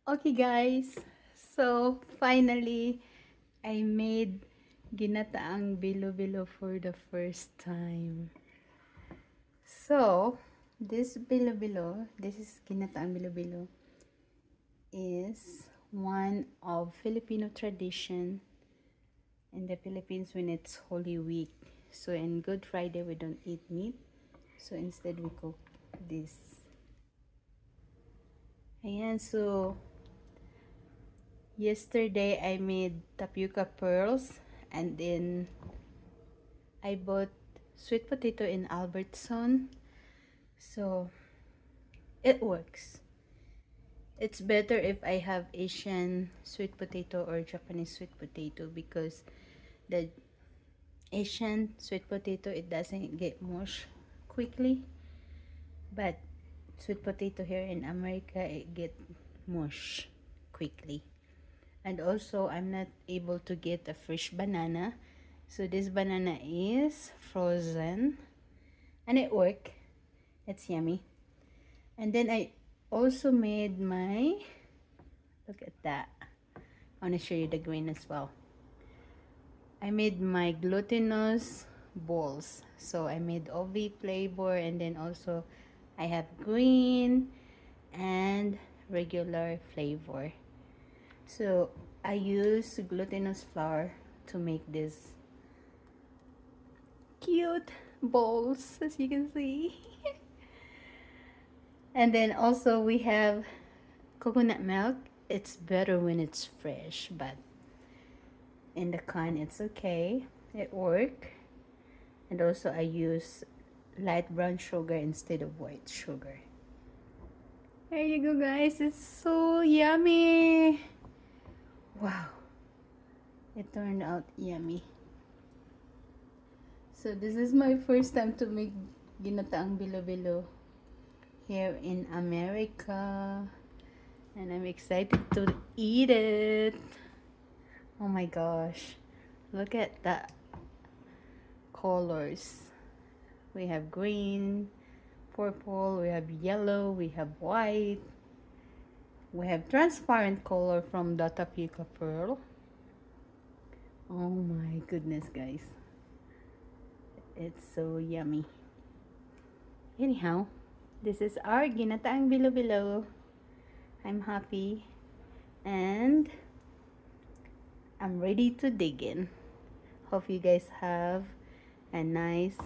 Okay guys, so finally I made ginataang bilo-bilo for the first time. So this bilo-bilo, this is ginataang bilo-bilo, is one of Filipino tradition in the Philippines when it's Holy Week. So in Good Friday we don't eat meat, so instead we cook this. Ayan, so yesterday I made tapioca pearls, and then I bought sweet potato in Albertson. So it works. It's better if I have Asian sweet potato or Japanese sweet potato, because the Asian sweet potato, it doesn't get mush quickly, but sweet potato here in America, it get mush quickly. And also I'm not able to get a fresh banana, so this banana is frozen, and it worked. It's yummy. And then I also made my, look at that, I want to show you the green as well. I made my glutinous balls. So I made OV flavor, and then also I have green and regular flavor. So I use glutinous flour to make this cute balls, as you can see. And then also we have coconut milk. It's better when it's fresh, but in the can it's okay, it work. And also I use light brown sugar instead of white sugar. There you go guys, it's so yummy. Wow, it turned out yummy. So this is my first time to make ginataang bilo-bilo here in America, and I'm excited to eat it. Oh my gosh, look at that colors. We have green, purple, we have yellow, we have white, we have transparent color from the tapioca pearl. Oh my goodness guys, it's so yummy. Anyhow, this is our ginataang bilo-bilo. I'm happy and I'm ready to dig in. Hope you guys have a nice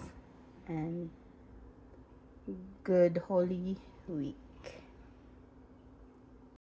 and good Holy Week.